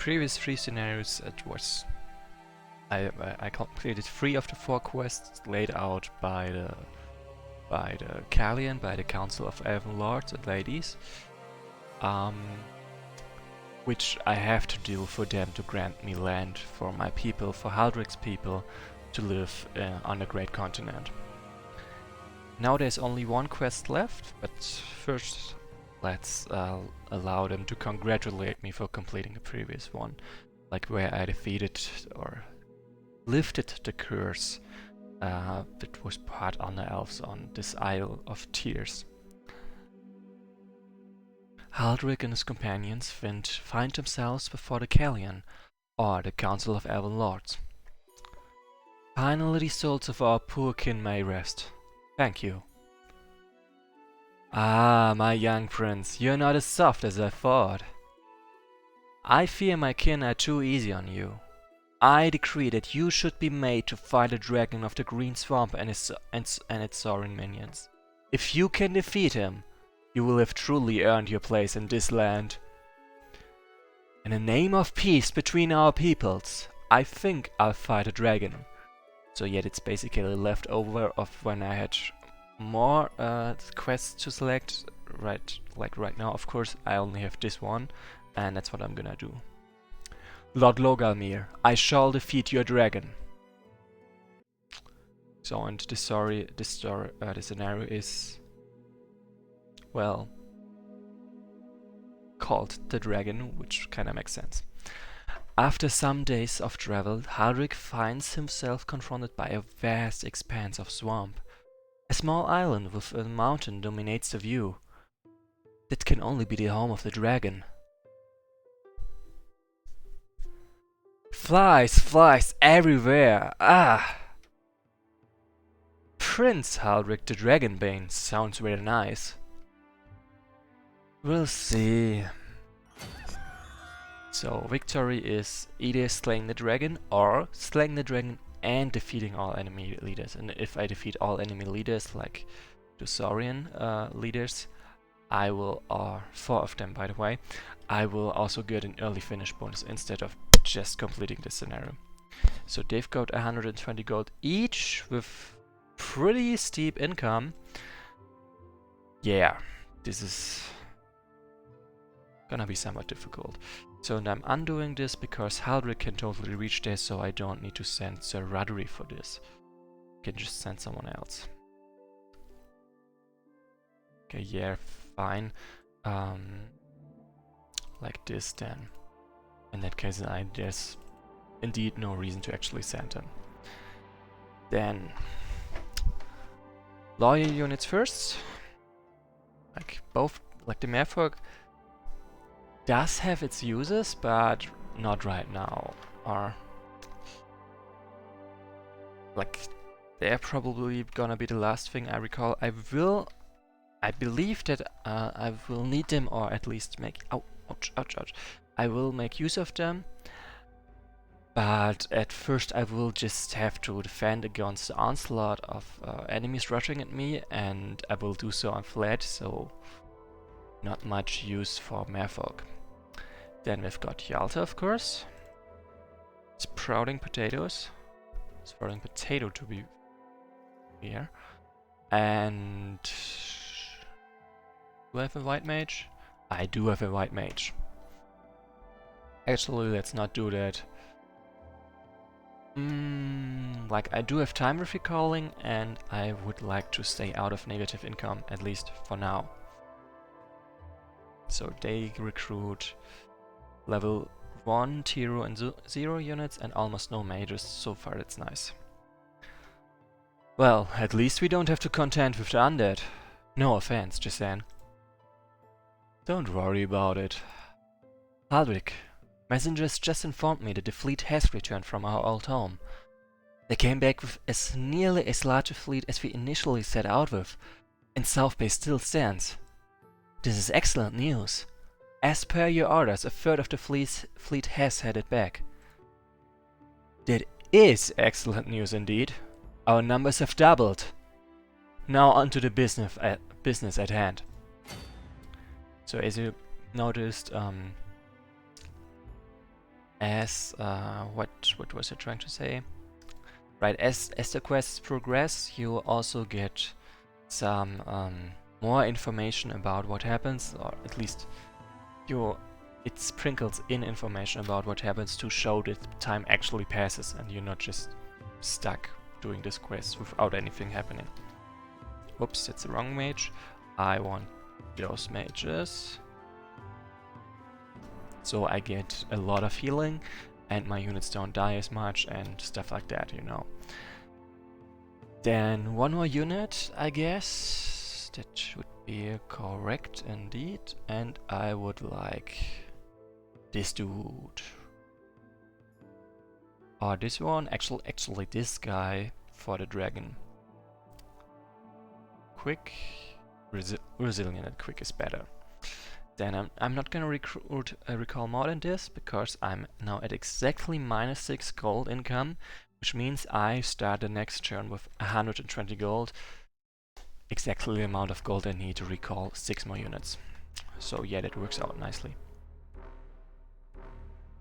previous 3 scenarios, it was I completed 3 of the 4 quests laid out by the Callian, by the Council of Elven Lords and Ladies, which I have to do for them to grant me land for my people, for Haldric's people, to live on the Great Continent. Now there's only 1 quest left, but first let's allow them to congratulate me for completing the previous one, like where I defeated or lifted the curse that was part on the elves on this Isle of Tears. Haldric and his companions find themselves before the Callian, or the Council of Elven Lords. Finally the souls of our poor kin may rest. Thank you. Ah, my young prince, you're not as soft as I thought. I fear my kin are too easy on you. I decree that you should be made to fight the dragon of the Green Swamp and its soaring minions. If you can defeat him, you will have truly earned your place in this land. In the name of peace between our peoples, I think I'll fight a dragon. So yet it's basically left over of when I had more quests to select. Right now, of course, I only have this one, and that's what I'm gonna do. Lord Logalmir, I shall defeat your dragon. So, and the scenario is, well, called the Dragon, which kinda makes sense. After some days of travel, Haldric finds himself confronted by a vast expanse of swamp. A small island with a mountain dominates the view. That can only be the home of the dragon. Flies everywhere! Ah! Prince Haldric the Dragonbane sounds very nice. We'll see. So, victory is either slaying the dragon or slaying the dragon and defeating all enemy leaders. And if I defeat all enemy leaders, like the Saurian leaders, I will, 4 of them by the way, I will also get an early finish bonus instead of just completing this scenario. So they've got 120 gold each with pretty steep income. Yeah, this is gonna be somewhat difficult. So and I'm undoing this because Haldric can totally reach there, so I don't need to send Sir Ruddery for this. I can just send someone else. Okay, yeah, fine. Like this then. In that case, there's indeed no reason to actually send him. Then, lawyer units first. Like both, like the Merfolk does have its uses, but not right now. Or like they're probably gonna be the last thing I recall. I believe that I will need them, or at least make. Ouch! I will make use of them, but at first I will just have to defend against the onslaught of enemies rushing at me, and I will do so on flat, so not much use for Merfolk. Then we've got Yalta, of course. Sprouting potatoes. Sprouting potato to be here. And do I have a white mage? I do have a white mage. Actually, let's not do that. Like, I do have time recalling, and I would like to stay out of negative income, at least for now. So they recruit level 1, tier and 0 units, and almost no mages. So far, that's nice. Well, at least we don't have to contend with the undead. No offense, just saying. Don't worry about it. Haldric, messengers just informed me that the fleet has returned from our old home. They came back with as nearly as large a fleet as we initially set out with, and South Bay still stands. This is excellent news. As per your orders, a third of the fleet has headed back. That is excellent news indeed. Our numbers have doubled. Now on to the business at hand. So as you noticed, as what was I trying to say? Right, as the quests progress, you also get some more information about what happens, or at least it sprinkles in information about what happens to show that time actually passes and you're not just stuck doing this quest without anything happening. Oops, that's the wrong mage. I want those mages. So I get a lot of healing and my units don't die as much and stuff like that, you know. Then one more unit, I guess. That should be correct indeed. And I would like this dude. Or this one. Actually this guy for the dragon. Quick. Resilient and quick is better. Then I'm not gonna recall more than this, because I'm now at exactly -6 gold income, which means I start the next turn with 120 gold, exactly the amount of gold I need to recall 6 more units. So yeah, that works out nicely.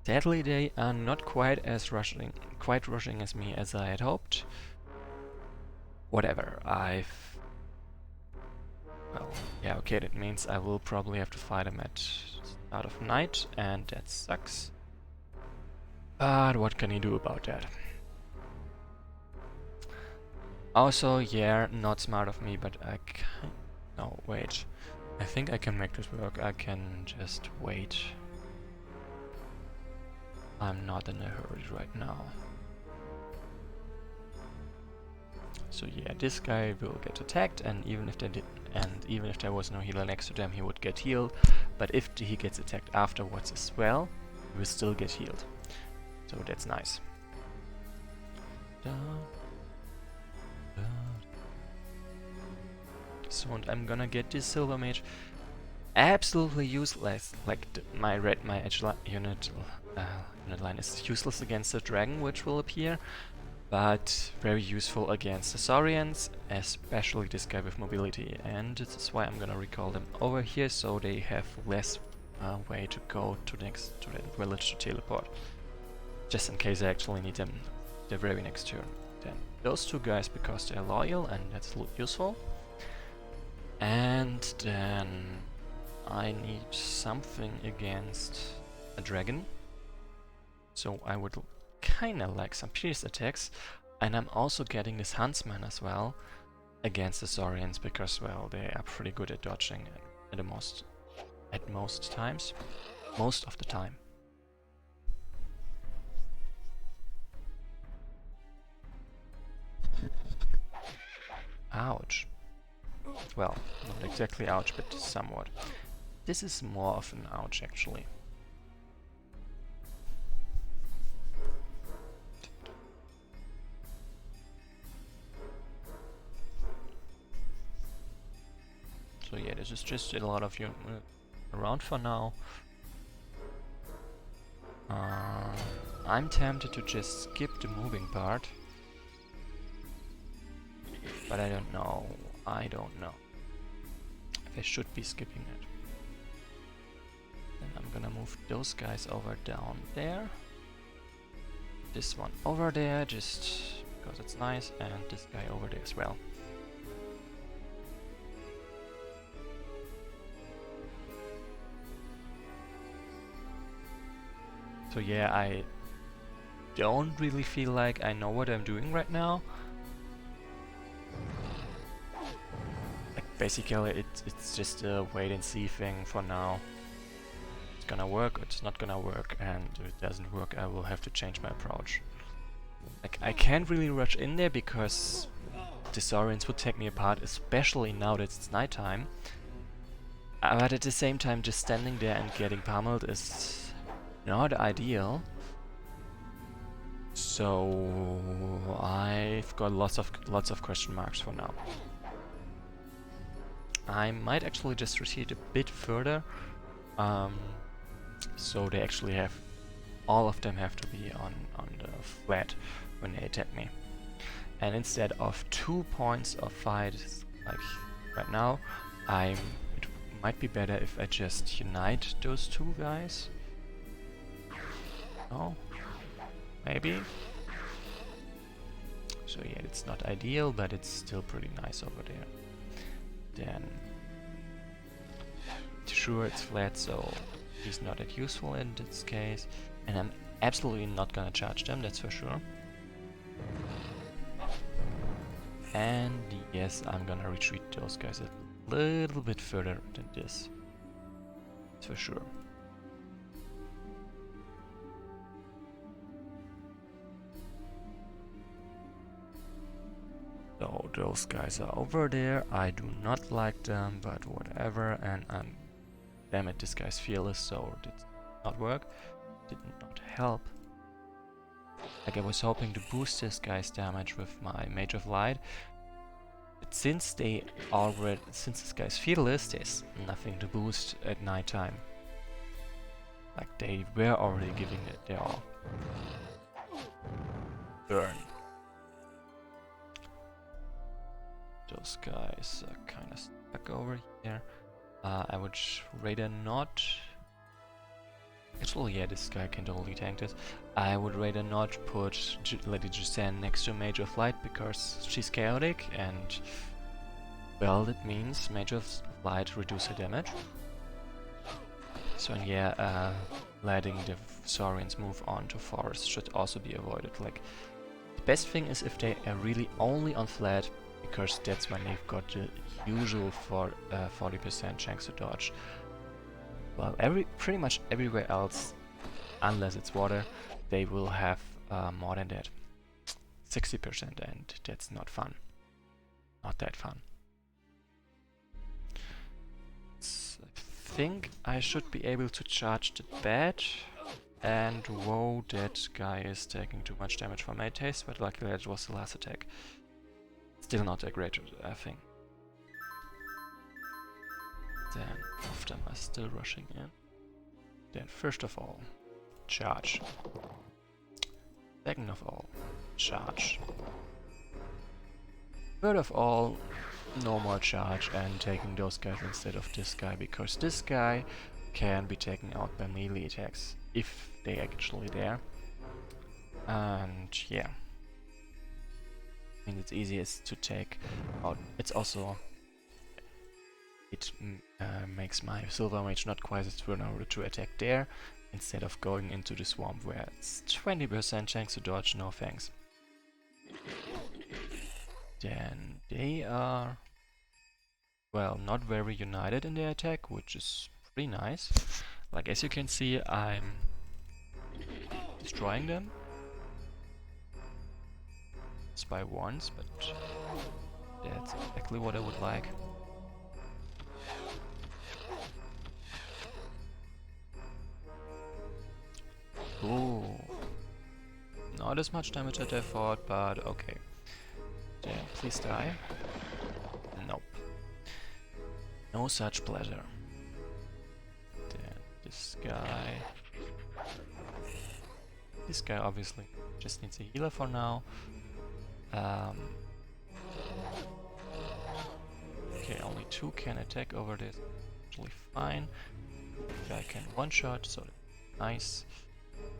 Sadly, they are not quite rushing as me as I had hoped. Whatever, well, yeah, okay, that means I will probably have to fight him at start of night, and that sucks. But what can you do about that? Also, yeah, not smart of me, but I can... No, wait. I think I can make this work. I can just wait. I'm not in a hurry right now. So yeah, this guy will get attacked, and even if there was no healer next to him, he would get healed. But if he gets attacked afterwards as well, he will still get healed. So that's nice. So, and I'm gonna get this silver mage. Absolutely useless. Like my edge unit line is useless against the dragon, which will appear, but very useful against the Saurians, especially this guy with mobility. And this is why I'm gonna recall them over here, so they have less way to go to that village to teleport, just in case I actually need them the very next turn. Then those two guys, because they're loyal, and that's useful. And then I need something against a dragon, so I would kinda like some pierce attacks, and I'm also getting this huntsman as well against the Saurians, because, well, they are pretty good at dodging at most times, most of the time. Ouch. Well, not exactly ouch, but somewhat. This is more of an ouch, actually. So yeah, this is just a lot of you around for now. I'm tempted to just skip the moving part, but I don't know. If I should be skipping it. Then I'm gonna move those guys over down there. This one over there, just because it's nice, and this guy over there as well. So yeah, I don't really feel like I know what I'm doing right now. Basically, it's just a wait and see thing for now. It's gonna work, it's not gonna work, and if it doesn't work, I will have to change my approach. Like, I can't really rush in there because the Saurians would take me apart, especially now that it's nighttime. But at the same time, just standing there and getting pummeled is not ideal. So I've got lots of question marks for now. I might actually just retreat a bit further, so they actually have, all of them have to be on the flat when they attack me. And instead of 2 points of fight, like right now, it might be better if I just unite those two guys. Oh, maybe. So yeah, it's not ideal, but it's still pretty nice over there. Then, sure, it's flat, so he's not that useful in this case. And I'm absolutely not gonna charge them, that's for sure. And yes, I'm gonna retreat those guys a little bit further than this. That's for sure. So those guys are over there. I do not like them, but whatever. And damn it, this guy's fearless, so it did not work. Did not help. Like I was hoping to boost this guy's damage with my Mage of Light. But since this guy's fearless, there's nothing to boost at night time. Like they were already giving it their all. Burn. Those guys are kind of stuck over here. I would rather not. Actually, yeah, this guy can totally tank this. I would rather not put Lady Jisan next to Mage of Light because she's chaotic and, well, that means Mage of Light reduce her damage. So yeah, letting the Saurians move on to forest should also be avoided. Like, the best thing is if they are really only on flat, because that's when they've got the usual 40% chance to dodge. Well, pretty much everywhere else, unless it's water, they will have more than that. 60%, and that's not fun. Not that fun. I think I should be able to charge the bat. And whoa, that guy is taking too much damage for my taste, but luckily that was the last attack. Still not a great thing. Then, both of them are still rushing in. Then, first of all, charge. Second of all, charge. Third of all, no more charge and taking those guys instead of this guy, because this guy can be taken out by melee attacks, if they actually there. And yeah. I mean, it's easiest to take out. It's also... It makes my Silver Mage not quite as vulnerable to attack there, instead of going into the swamp where it's 20% chance to dodge, no thanks. Then they are, well, not very united in their attack, which is pretty nice. Like, as you can see, I'm destroying them. Just by once, but that's exactly what I would like. Ooh. Not as much damage as I thought, but okay. Then please die. Nope. No such pleasure. Then this guy. This guy obviously just needs a healer for now. Okay, only 2 can attack over this. Actually fine. Guy can one-shot, so nice.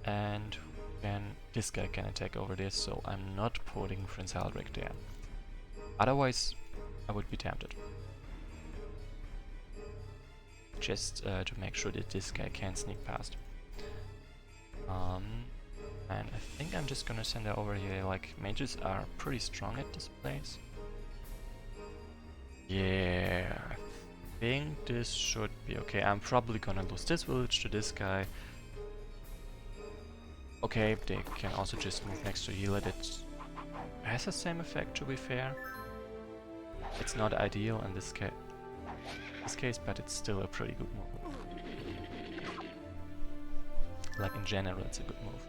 And then this guy can attack over this, so I'm not putting Prince Haldrick there. Otherwise, I would be tempted. Just to make sure that this guy can't sneak past. And I think I'm just gonna send her over here. Like, mages are pretty strong at this place. Yeah, I think this should be okay. I'm probably gonna lose this village to this guy. Okay, they can also just move next to healer. That has the same effect, to be fair. It's not ideal in this case, but it's still a pretty good move. Like, in general, it's a good move.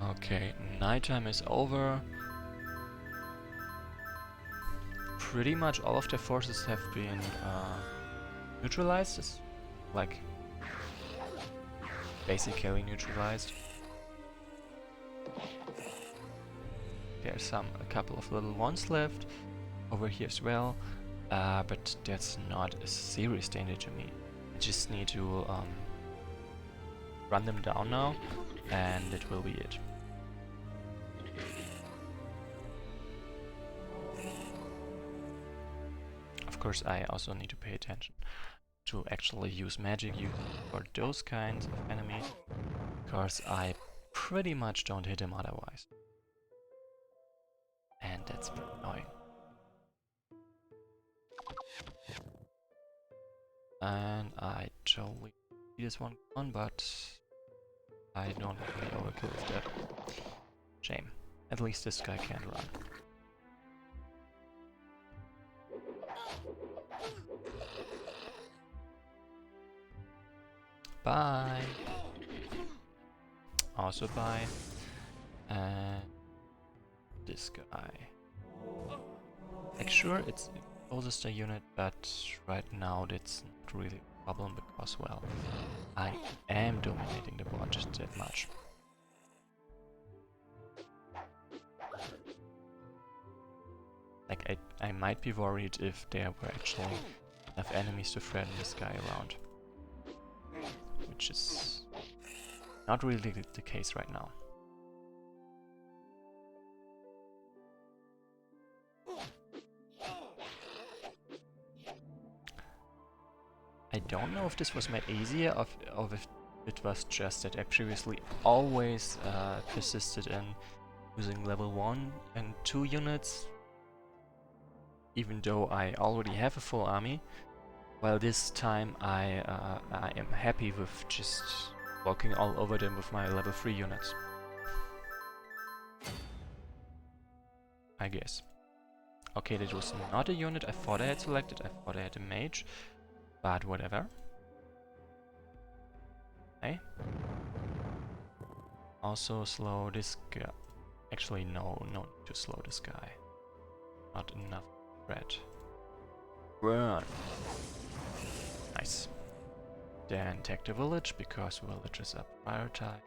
Okay, nighttime is over. Pretty much all of their forces have been neutralized. Like, basically neutralized. there's a couple of little ones left over here as well, but that's not a serious danger to me. I just need to run them down now, and it will be it. Of course, I also need to pay attention to actually use magic for those kinds of enemies, because I pretty much don't hit him otherwise. And that's annoying. And I totally see this one gone, but I don't really overkill with that. Shame. At least this guy can't run. Bye! Also bye. And this guy. Like, sure, it's closest a unit, but right now that's not really a problem because, well, I am dominating the board just that much. Like, I might be worried if there were actually enough enemies to threaten this guy around. Which is not really the case right now. I don't know if this was made easier or if it was just that I previously always persisted in using level 1 and 2 units, even though I already have a full army, while this time I am happy with just walking all over them with my level 3 units. I guess. Okay, that was not a unit I thought I had selected, I thought I had a mage. But whatever. Okay. Also slow this guy. Actually, no need to slow this guy. Not enough red. Run. Nice. Then take the village because villages are prioritized.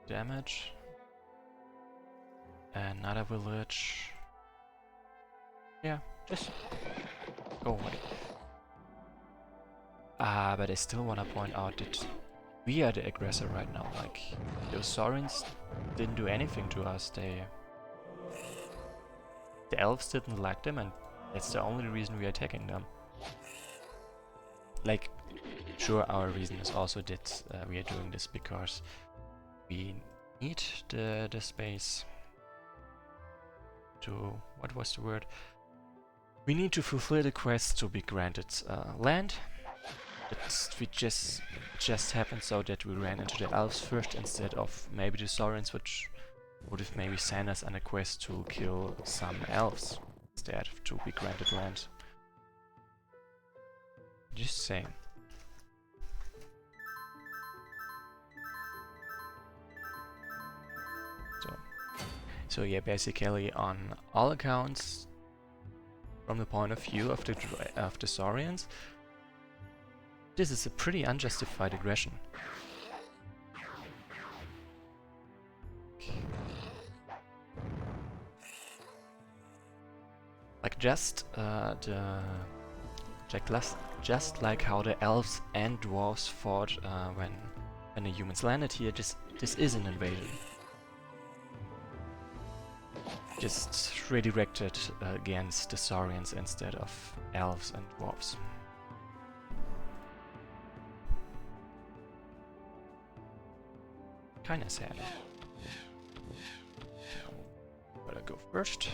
Damage. Another village. Yeah, just go away. But I still want to point out that we are the aggressor right now. Like, those Saurians didn't do anything to us. The elves didn't like them, and that's the only reason we are attacking them. Like, sure, our reason is also that we are doing this because we need the space to... what was the word? We need to fulfill the quest to be granted land. It just happened so that we ran into the elves first instead of maybe the Saurians, which would have maybe sent us on a quest to kill some elves instead to be granted land. Just saying. So yeah, basically on all accounts, from the point of view of the Saurians, this is a pretty unjustified aggression. Like just like how the elves and dwarves fought when the humans landed here. This is an invasion. Just redirected against the Saurians instead of elves and dwarves. Kinda sad. Better go first.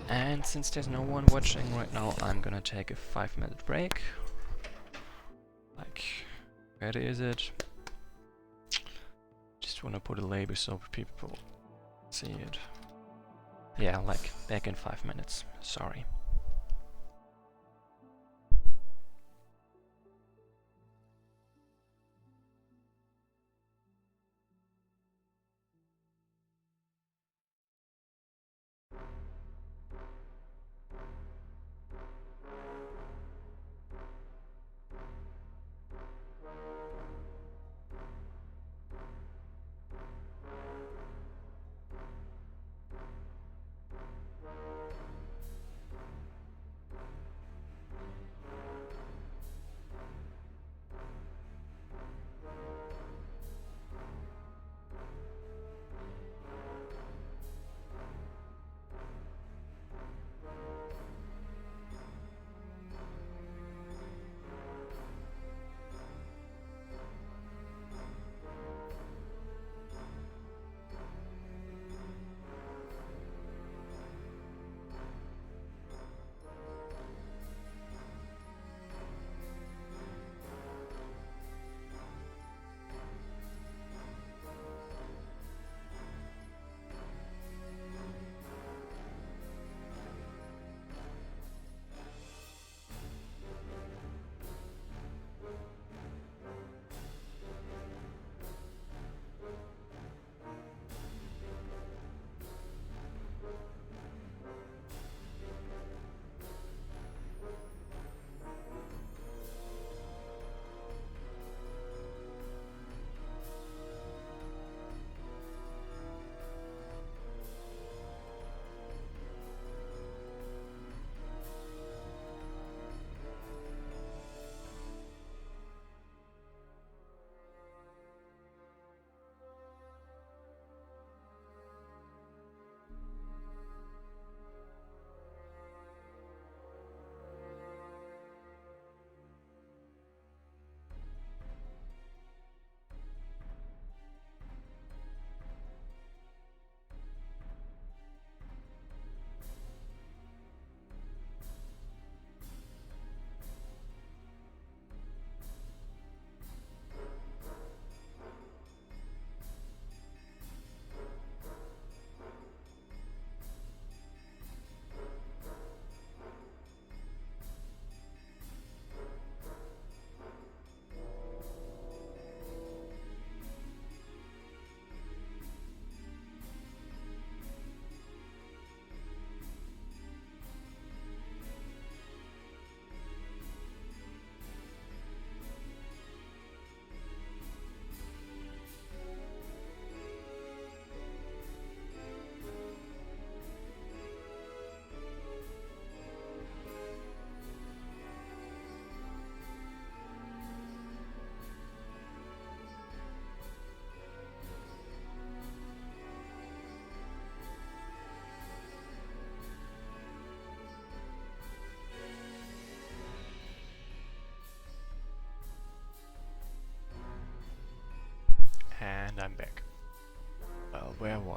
And since there's no one watching right now, I'm gonna take a 5-minute break. Like, where is it? Just wanna put a label so people see it. Yeah, like, back in 5 minutes. Sorry.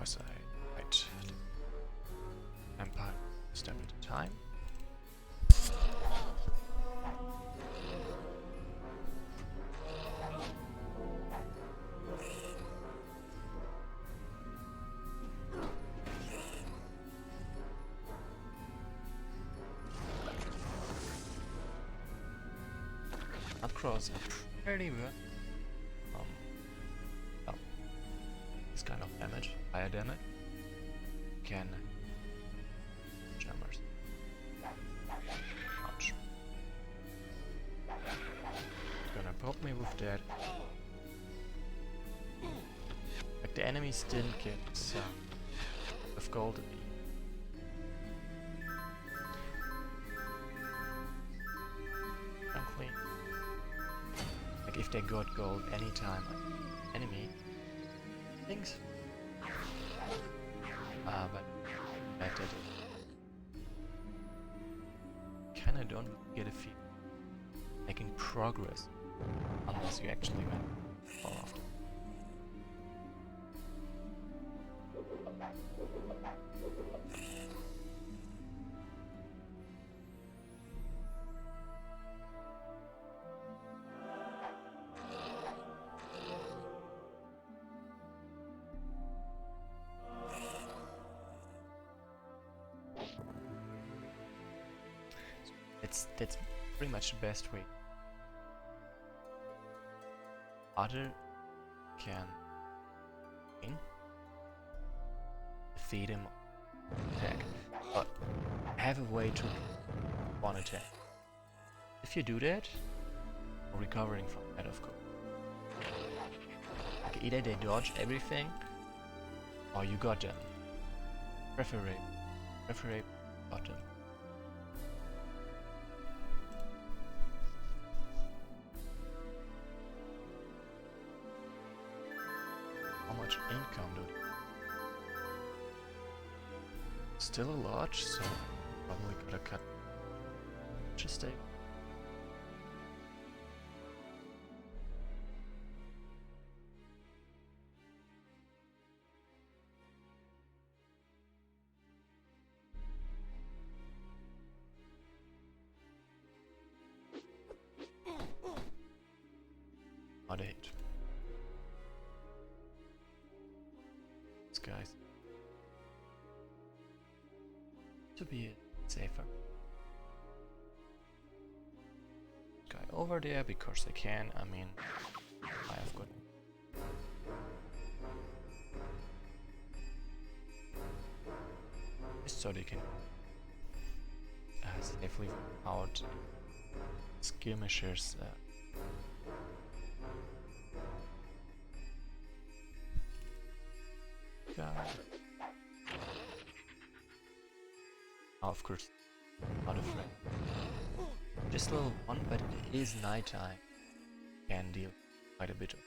course I might empire step at a time. Not crossing pretty well. Well, this kind of damage, higher damage, can numbers. Ouch. Gonna poke me with that. Like the enemies didn't get some of gold. Frankly, like if they got gold anytime enemy things. But I did kinda don't get a feel making progress unless you actually fall off. That's pretty much the best way. Other can defeat him attack, but have a way to one attack. If you do that, recovering from that, of course. Like either they dodge everything, or you got them. Preferably got them. How much income do they? Still a lot, so probably gotta cut just a not a hit. This guy's to be safer. Guy over there because I can. I mean, I have got. So they can safely out skirmishers. Of course, not afraid. Just level 1, but it is nighttime. Can deal quite a bit of.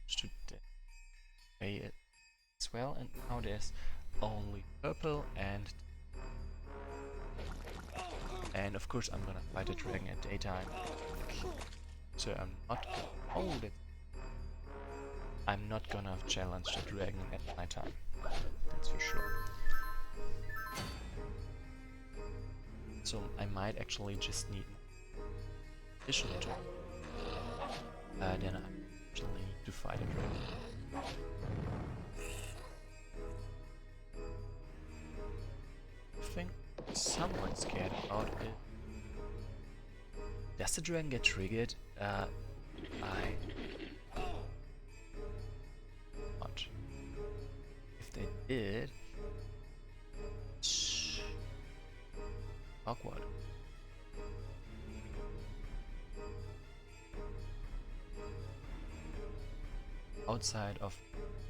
Should pay it as well, and now there's only purple and of course I'm gonna fight a dragon at daytime. So I'm not. Oh, that. I'm not gonna challenge the dragon at nighttime. That's for sure. So I might actually just need additional to. Then I actually need to fight a dragon. I think someone's scared about it. Does the dragon get triggered? Not. If they did, awkward. Outside of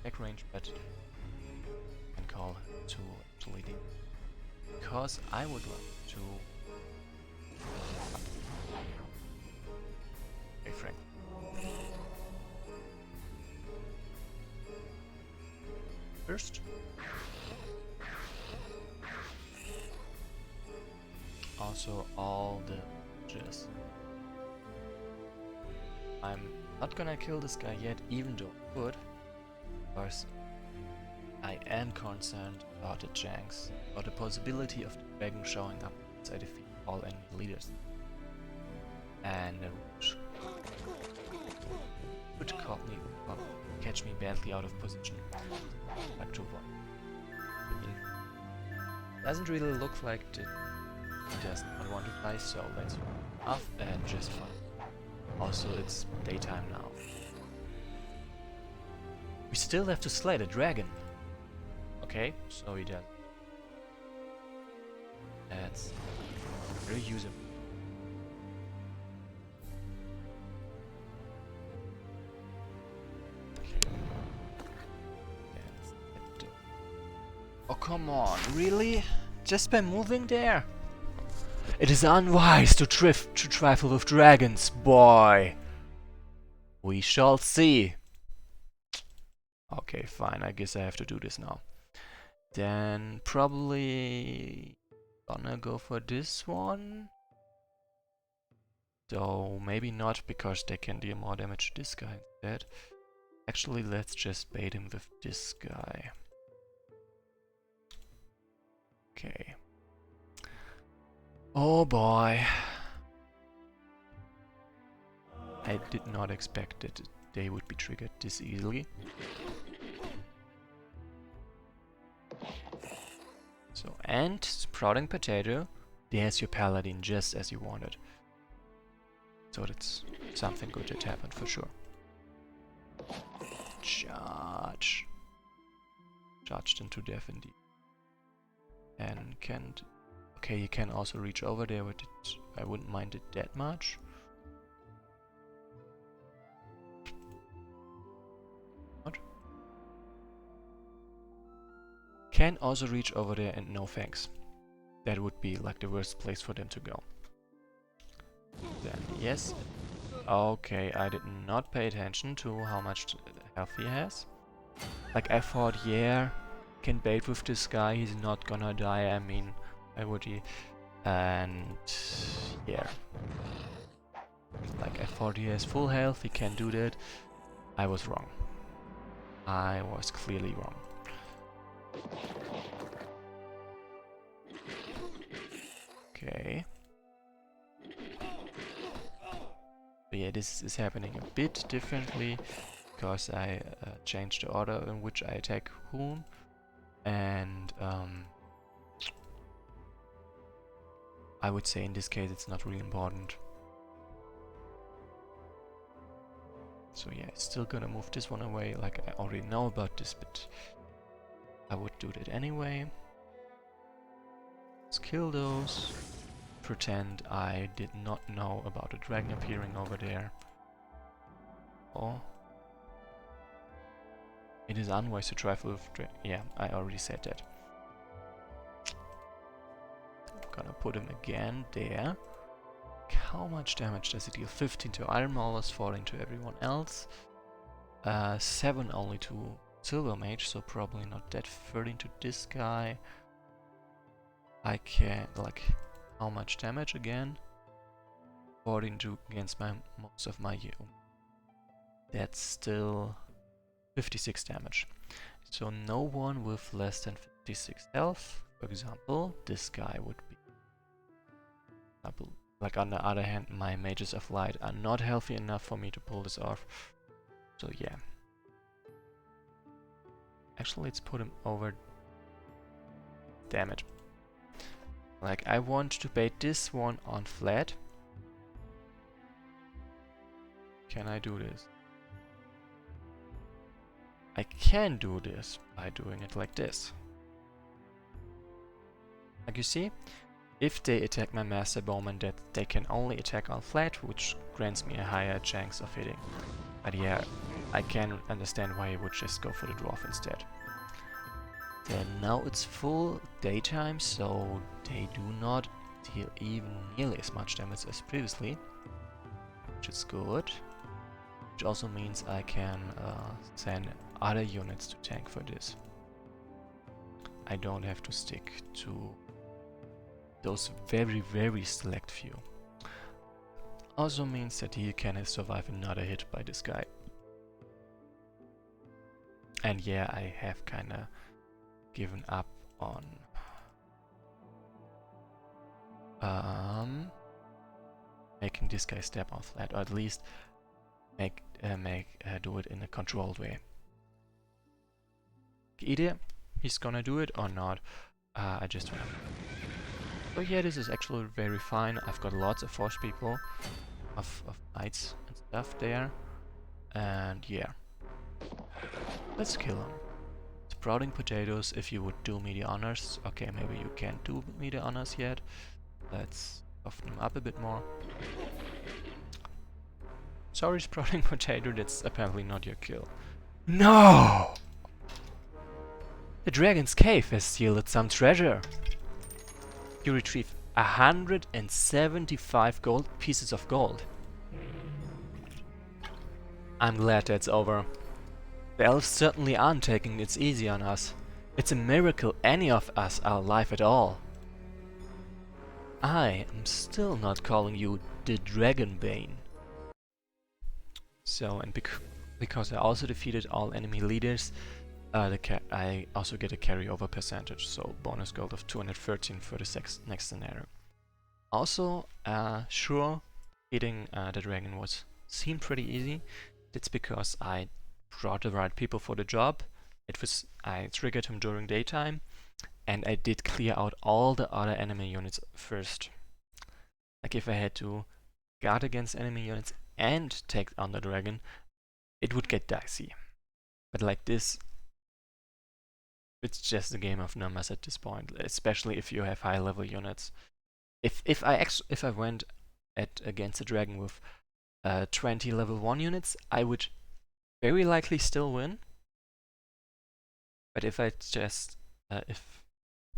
back range, but I can call to actually do. Because I would like to be frank. First, also all the just I'm not gonna kill this guy yet, even though I could, because I am concerned about the chance, about the possibility of the dragon showing up once I defeat all enemy leaders. And could catch me badly out of position. Like to one. Doesn't really look like it does not want to die, so let's off and just fine. Also, it's daytime now. We still have to slay the dragon. Okay, so he does. That's very usable. Oh, come on, really? Just by moving there? It is unwise to trifle with dragons, boy. We shall see. Okay, fine, I guess I have to do this now. Then probably gonna go for this one. Though maybe not, because they can deal more damage to this guy instead. Actually, let's just bait him with this guy. Okay. Oh boy. I did not expect that they would be triggered this easily. So, and sprouting potato, there's your paladin just as you wanted. So that's something good that happened for sure. Charge. Charged into death indeed. And can't... Okay, you can also reach over there, but I wouldn't mind it that much. What? Can also reach over there and no thanks. That would be like the worst place for them to go. Then yes. Okay, I did not pay attention to how much health he has. Like I thought, yeah, can bait with this guy, he's not gonna die, I mean, why would he? And yeah. Like I thought he has full health, he can do that. I was wrong. I was clearly wrong. Okay. But yeah, this is happening a bit differently because I changed the order in which I attack whom, and I would say in this case it's not really important. So yeah, still gonna move this one away, like I already know about this, but I would do that anyway. Let's kill those. Pretend I did not know about the dragon appearing over there. Oh. It is unwise to trifle with yeah, I already said that. I'm gonna put him again there. How much damage does it deal? 15 to Iron Maulers, 14 to everyone else. 7 only to Silver Mage, so probably not that. 13 to this guy. I can, like, how much damage again? 14 to against most of my that's still 56 damage. So no one with less than 56 health. For example, this guy would be. Like on the other hand, my Mages of Light are not healthy enough for me to pull this off. So yeah. Actually, let's put him over. Damn it. Like, I want to bait this one on flat. Can I do this? I can do this by doing it like this. Like you see, if they attack my Master Bowman, that they can only attack on flat, which grants me a higher chance of hitting. But yeah, I can understand why he would just go for the dwarf instead. Then now it's full daytime, so they do not deal even nearly as much damage as previously, which is good. Which also means I can send other units to tank for this. I don't have to stick to those very, very select few. Also means that he can survive another hit by this guy. And yeah, I have kinda given up on making this guy step on flat, or at least do it in a controlled way. Either he's gonna do it or not. I just don't know. So yeah, this is actually very fine. I've got lots of force people, of knights and stuff there. And yeah, let's kill him. Sprouting potatoes, if you would do me the honors. Okay, maybe you can't do me the honors yet. Let's soften him up a bit more. Sorry, sprouting potato, that's apparently not your kill. No! The dragon's cave has yielded some treasure. You retrieve 175 gold pieces of gold. I'm glad that's over. The elves certainly aren't taking it easy on us. It's a miracle any of us are alive at all. I am still not calling you the Dragonbane. So, and because I also defeated all enemy leaders, I also get a carryover percentage, so bonus gold of 213 for the next scenario. Also, sure, hitting the dragon seemed pretty easy. That's because I brought the right people for the job. I triggered him during daytime, and I did clear out all the other enemy units first. Like if I had to guard against enemy units and take on the dragon, it would get dicey. But like this, it's just a game of numbers at this point, especially if you have high level units. If I went against a dragon with 20 level 1 units, I would very likely still win. But if I just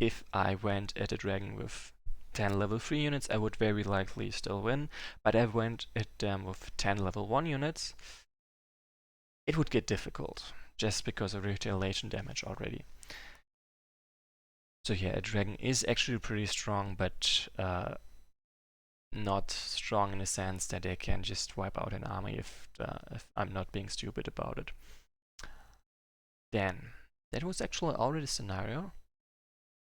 if I went at a dragon with 10 level 3 units, I would very likely still win. But I went at them with 10 level 1 units, it would get difficult, just because of retaliation damage already. So yeah, a dragon is actually pretty strong, but not strong in the sense that they can just wipe out an army if I'm not being stupid about it. Then, that was actually already the scenario.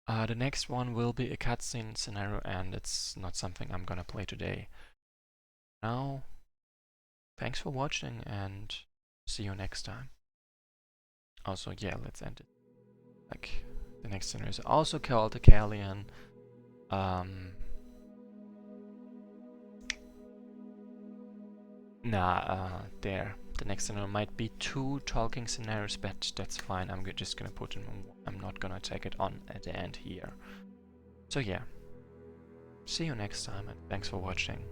The next one will be a cutscene scenario, and it's not something I'm gonna play today. Now, thanks for watching, and see you next time. Also, yeah, let's end it. Like, the next scenario is also called Italian. There. The next scenario might be 2 talking scenarios, but that's fine. I'm just gonna put in. I'm not gonna take it on at the end here. So yeah. See you next time, and thanks for watching.